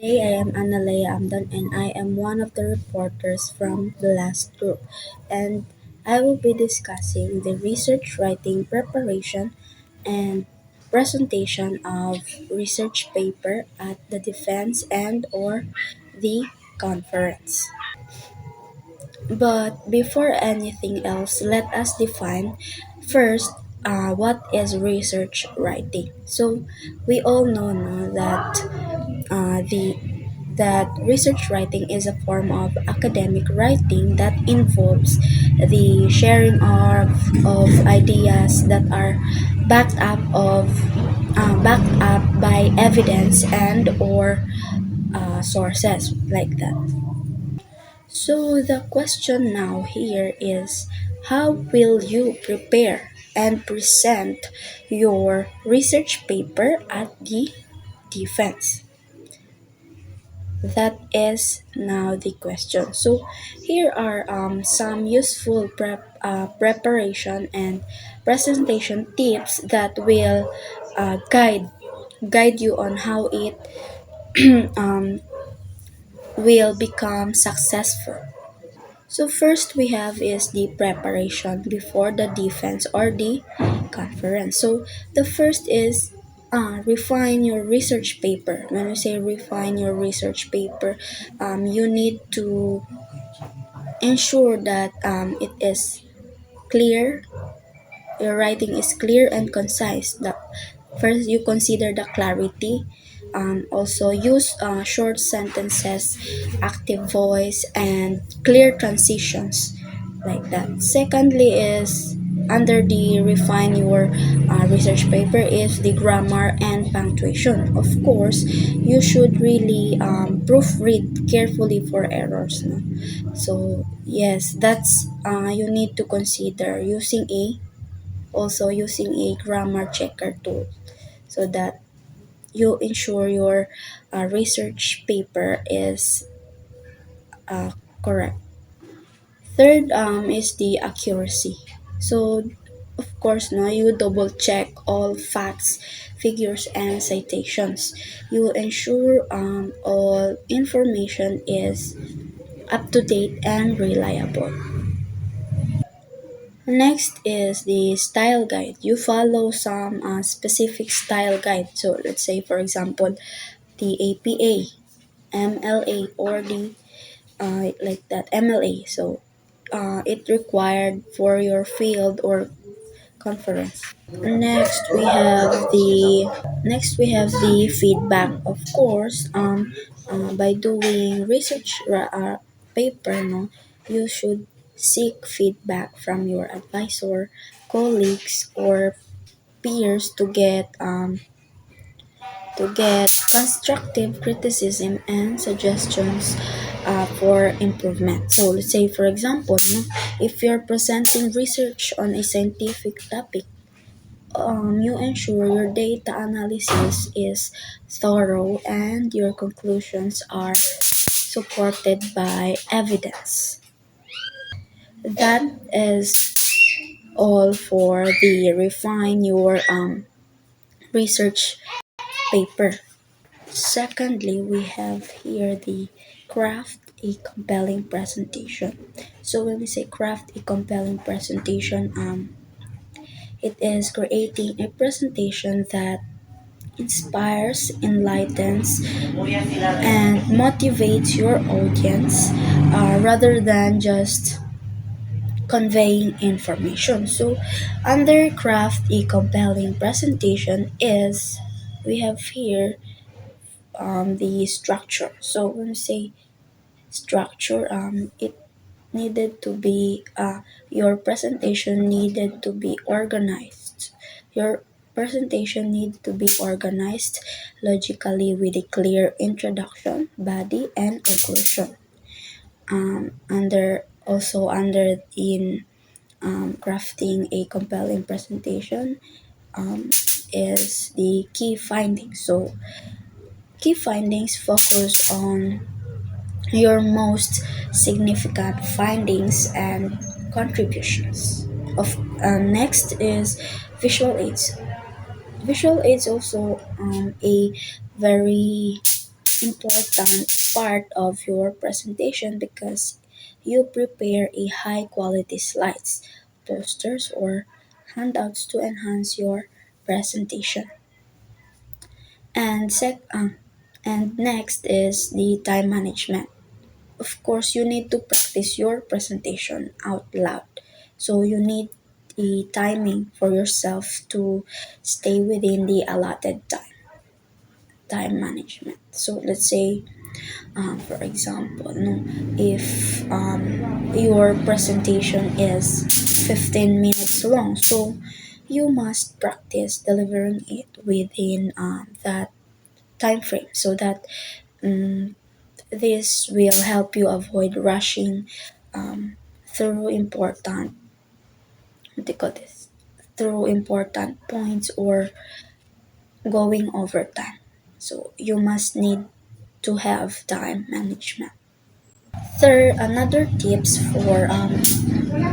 Hey, I am Analea Amdan and I am one of the reporters from the last group. And I will be discussing the research writing preparation and presentation of research paper at the defense and or the conference. But before anything else, let us define first what is research writing. So we all know now that the that research writing is a form of academic writing that involves the sharing of ideas that are backed up of backed up by evidence and or sources like that. So the question now here is, how will you prepare and present your research paper at the defense? That is now the question. So here are some useful preparation and presentation tips that will guide you on how it um, will become successful. So first we have is the preparation before the defense or the conference. So the first is refine your research paper. When we say refine your research paper, you need to ensure that it is clear. Your writing is clear and concise. First, you consider the clarity. Also, use short sentences, active voice, and clear transitions like that. Secondly, is under the refine your research paper is the grammar and punctuation. Of course, you should really proofread carefully for errors. No? So yes, that's you need to consider using a grammar checker tool so that you ensure your research paper is uh, correct. Third is the accuracy. So of course no, you double check all facts, figures, and citations. You ensure all information is up to date and reliable. Next is the style guide. You follow some specific style guide. So let's say for example the APA, MLA, or the like that MLA. So it required for your field or conference. Next we have the feedback. Of course, by doing research paper, no, you should seek feedback from your advisor, colleagues, or peers to get constructive criticism and suggestions for improvement. So let's say for example, no, if you're presenting research on a scientific topic, you ensure your data analysis is thorough and your conclusions are supported by evidence. That is all for the refine your research paper. Secondly, we have here the craft a compelling presentation. So when we say craft a compelling presentation, it is creating a presentation that inspires, enlightens, and motivates your audience rather than just conveying information. So, under craft a compelling presentation is we have here the structure. So, when we say structure, it needed to be your presentation needed to be organized. Your presentation needs to be organized logically with a clear introduction, body, and conclusion. Under in crafting a compelling presentation is the key findings. So key findings focus on your most significant findings and contributions. Next is visual aids. Visual aids also a very important part of your presentation because you prepare a high quality slides, posters, or handouts to enhance your presentation. And and next is the time management. Of course, you need to practice your presentation out loud. So you need the timing for yourself to stay within the allotted time management. So let's say, for example, no, if your presentation is 15 minutes long, so you must practice delivering it within that time frame so that um, this will help you avoid rushing through important what do you call this through important points or going over time. So you must need to have time management. Third, another tips for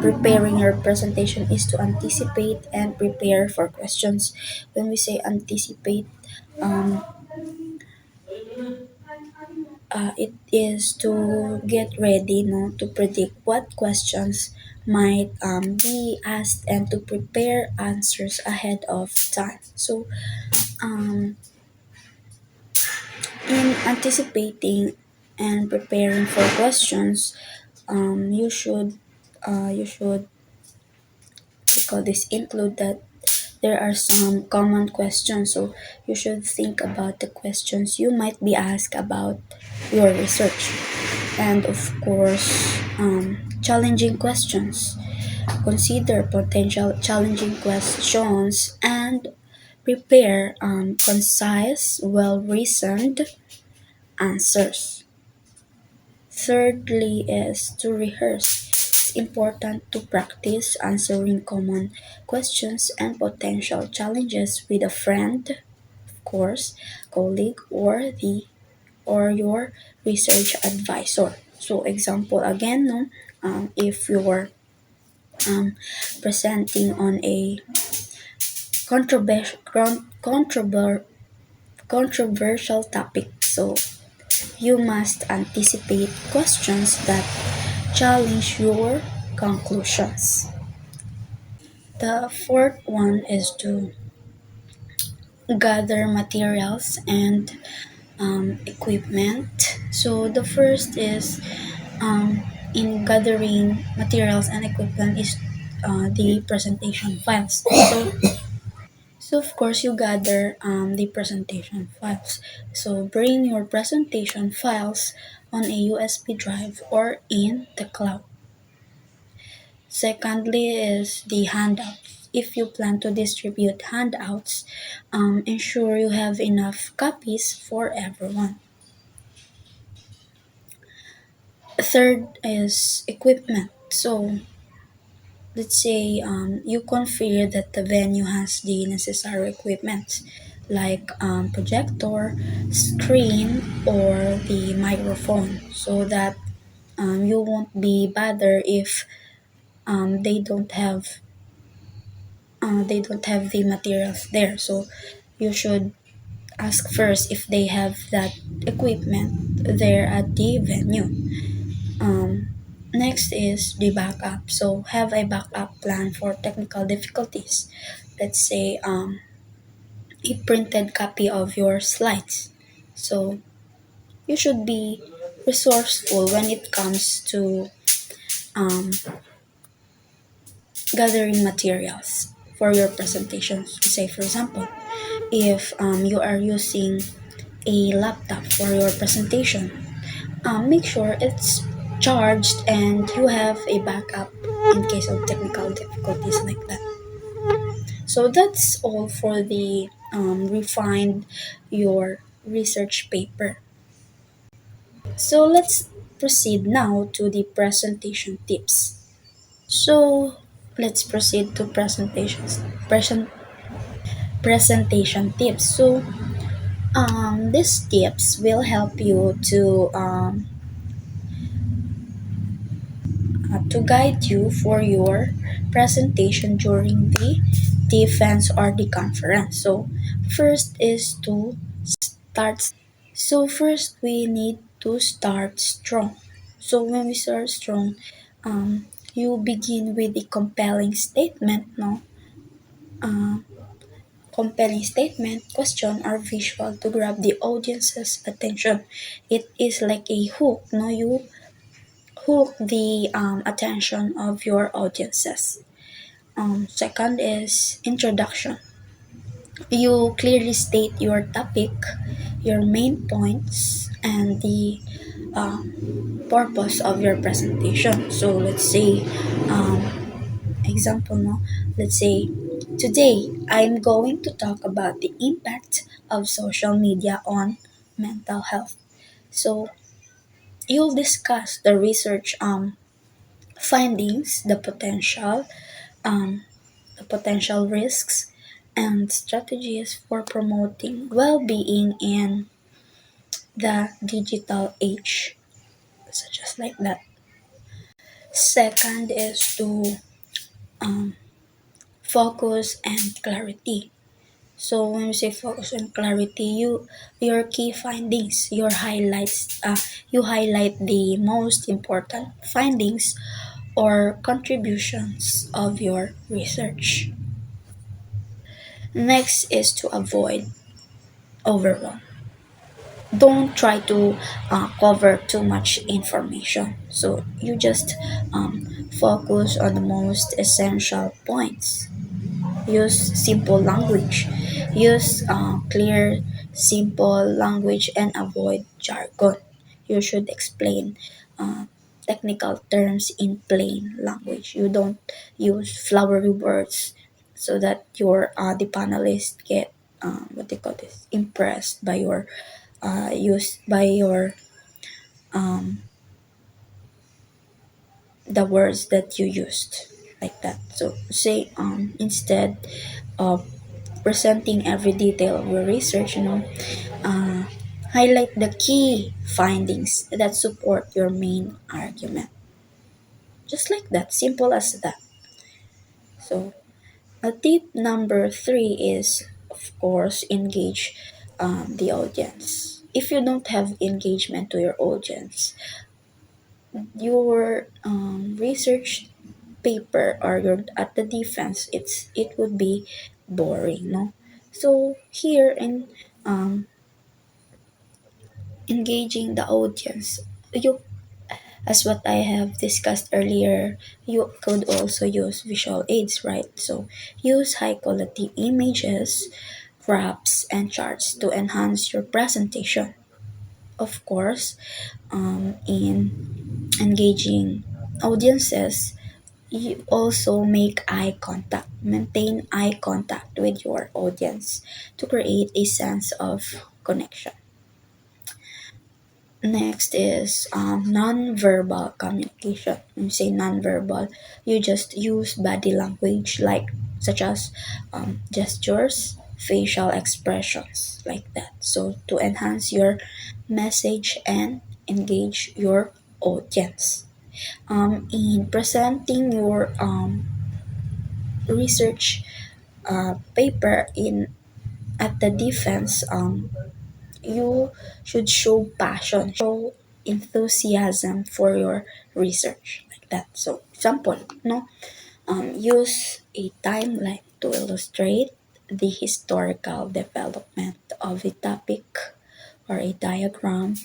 preparing your presentation is to anticipate and prepare for questions. When we say anticipate, um, it is to get ready, no, to predict what questions might be asked and to prepare answers ahead of time. So, um, in anticipating and preparing for questions, you should because this include that there are some common questions. So you should think about the questions you might be asked about your research, and of course, challenging questions. Consider potential challenging questions and prepare concise, well reasoned answers. Thirdly, is to rehearse. It's important to practice answering common questions and potential challenges with a friend, of course, colleague, or your research advisor. So, example again, no, if you're um, presenting on a controversial controversial topic, so you must anticipate questions that challenge your conclusions. The fourth one is to gather materials and equipment. So the first is in gathering materials and equipment is the presentation files. So of course you gather the presentation files. So bring your presentation files on a USB drive or in the cloud. Secondly is the handouts. If you plan to distribute handouts, ensure you have enough copies for everyone. Third is equipment. So let's say you configure that the venue has the necessary equipment like projector, screen, or the microphone so that you won't be bothered if they don't have the materials there. So you should ask first if they have that equipment there at the venue. Um, Next is the backup. So have a backup plan for technical difficulties. Let's say a printed copy of your slides. So you should be resourceful when it comes to um, gathering materials for your presentations. Say, for example, if you are using a laptop for your presentation, make sure it's charged and you have a backup in case of technical difficulties like that. So that's all for the refined your research paper. So let's proceed now to the presentation tips. So let's proceed to presentation tips. So these tips will help you to guide you for your presentation during the defense or the conference. So first is to start. So first we need to start strong. So when we start strong, you begin with a compelling statement, no? Uh, Compelling statement, question, or visual to grab the audience's attention. It is like a hook, no? You hook the attention of your audiences. Second is introduction. You clearly state your topic, your main points, and the purpose of your presentation. So let's say, um, example, no? Let's say, today I'm going to talk about the impact of social media on mental health. So you'll discuss the research findings, um, the potential risks, and strategies for promoting well-being in the digital age, such as like that. Second is to focus and clarity. So when you say focus and clarity, your key findings, your highlights, you highlight the most important findings or contributions of your research. Next is to avoid overwhelm. Don't try to cover too much information. So you just focus on the most essential points. Use simple language. Use clear, simple language and avoid jargon. You should explain uh, technical terms in plain language. You don't use flowery words so that your the panelists get what they call this impressed by your used by your um, the words that you used like that. So say instead of presenting every detail of your research, uh, highlight the key findings that support your main argument. Just like that, simple as that. So a tip number three is, of course, engage the audience. If you don't have engagement to your audience, your research paper or your at the defense, it would be boring, no? So here in engaging the audience, you as what I have discussed earlier, you could also use visual aids, right? So use high quality images, graphs, and charts to enhance your presentation. Of course, in engaging audiences, you also make eye contact. Maintain eye contact with your audience to create a sense of connection. Next is non-verbal communication. When you say non-verbal, you just use body language like such as gestures, facial expressions like that. So to enhance your message and engage your audience. In presenting your research paper in at the defense, you should show passion, show enthusiasm for your research like that. So example, no, use a timeline to illustrate the historical development of a topic or a diagram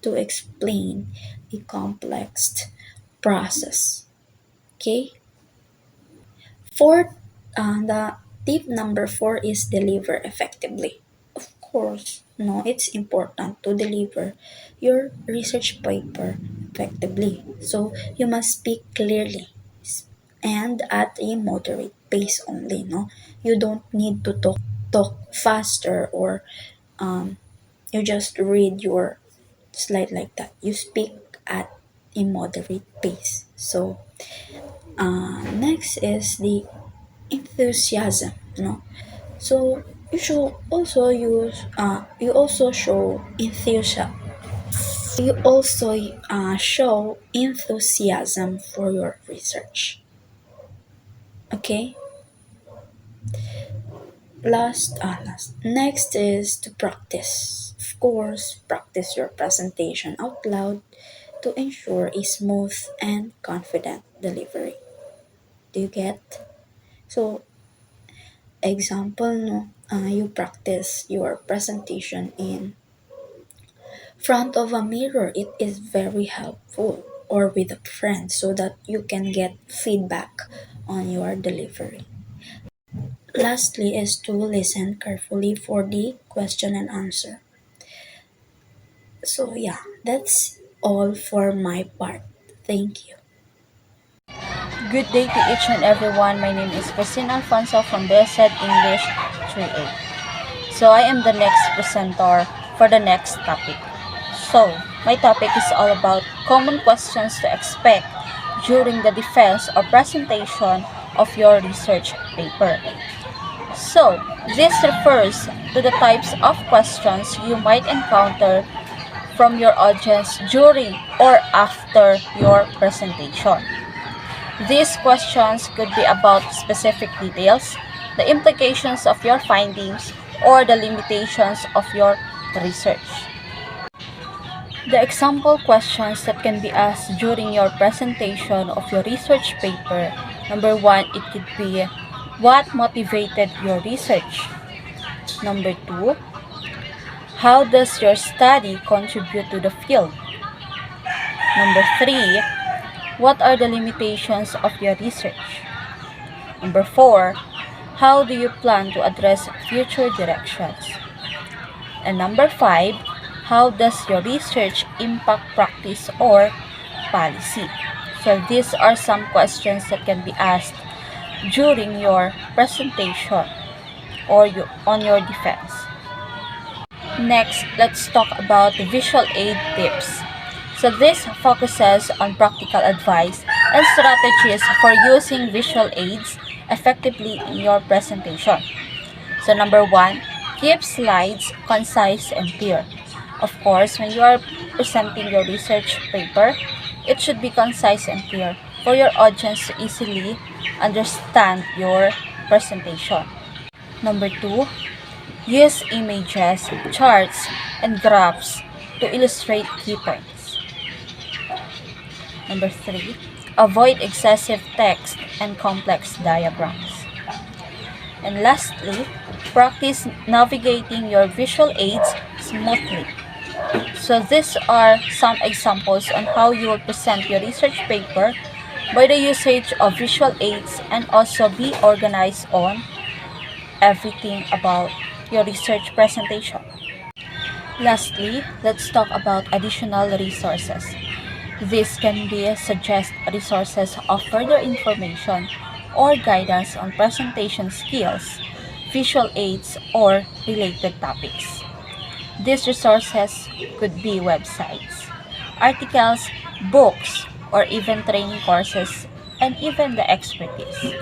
to explain a complex process. Okay. Fourth, the tip number four is deliver effectively. Of course, no, it's important to deliver your research paper effectively. So you must speak clearly and at a moderate pace only. No, you don't need to talk faster or you just read your slide like that. You speak at a moderate pace. So next is the enthusiasm, so you should also you also show enthusiasm, you also show enthusiasm for your research. Okay. Last next is to practice Of course, practice your presentation out loud to ensure a smooth and confident delivery. Do you get? So, example, no, you practice your presentation in front of a mirror. It is very helpful, or with a friend, so that you can get feedback on your delivery. Lastly is to listen carefully for the question and answer. So yeah, that's all for my part. Thank you. Good day to each and everyone. My name is Christine Alfonso from Blessed English 3A. So I am the next presenter for the next topic. So my topic is all about common questions to expect during the defense or presentation of your research paper. So this refers to the types of questions you might encounter from your audience during or after your presentation. These questions could be about specific details, the implications of your findings, or the limitations of your research. The example questions that can be asked during your presentation of your research paper: number one, it could be, what motivated your research? Number two, how does your study contribute to the field? Number three, what are the limitations of your research? Number four, how do you plan to address future directions? And number five, how does your research impact practice or policy? So these are some questions that can be asked during your presentation or on your defense. Next, let's talk about visual aid tips. So this focuses on practical advice and strategies for using visual aids effectively in your presentation. So number one, keep slides concise and clear. Of course, when you are presenting your research paper, it should be concise and clear for your audience to easily understand your presentation. Number two, use images, charts, and graphs to illustrate key points. Number three, avoid excessive text and complex diagrams. And lastly, practice navigating your visual aids smoothly. So these are some examples on how you will present your research paper by the usage of visual aids, and also be organized on everything about your research presentation. Lastly, let's talk about additional resources. This can be suggest resources of further information or guidance on presentation skills, visual aids, or related topics. These resources could be websites, articles, books, or even training courses, and even the expertise.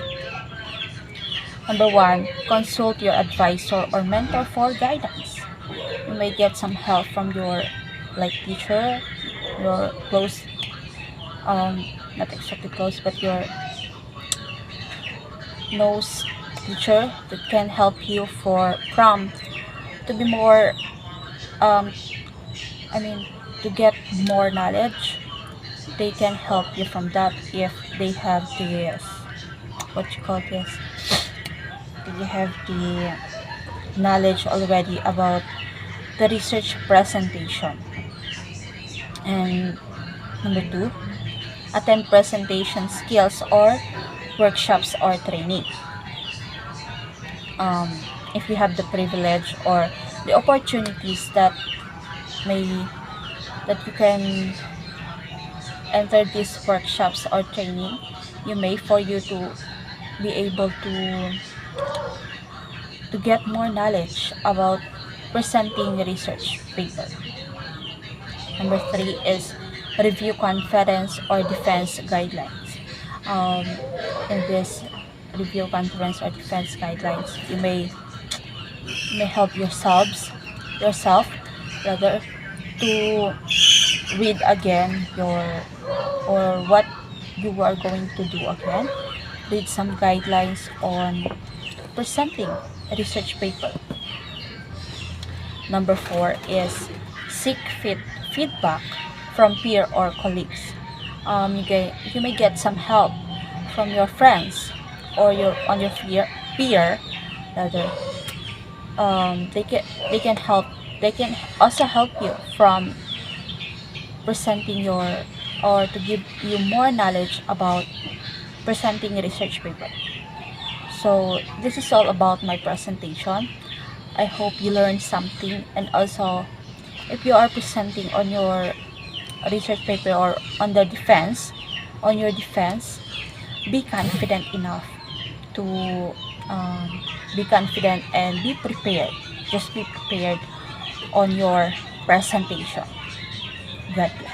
Number one, consult your advisor or mentor for guidance. You may get some help from your teacher, your close, not exactly close, but your nose teacher that can help you for to be more, um, I mean, to get more knowledge. They can help you from that if they have the, what you call this, they have the knowledge already about the research presentation. And number two, attend presentation skills or workshops or training. If you have the privilege or the opportunities may that you can enter these workshops or training, you may, for you to be able to get more knowledge about presenting research paper. Number three is review conference or defense guidelines. Um, in this review conference or defense guidelines, you may help yourself rather, to read again what you are going to do again. Read some guidelines on presenting a research paper. Number 4 is seek feedback from peer or colleagues. You may get some help from your friends or your peer rather. They can help. They can also help you from presenting your or to give you more knowledge about presenting a research paper. So this is all about my presentation. I hope you learned something, and also if you are presenting on your research paper or on your defense, be confident enough to be confident and be prepared. Just be prepared on your presentation. God bless.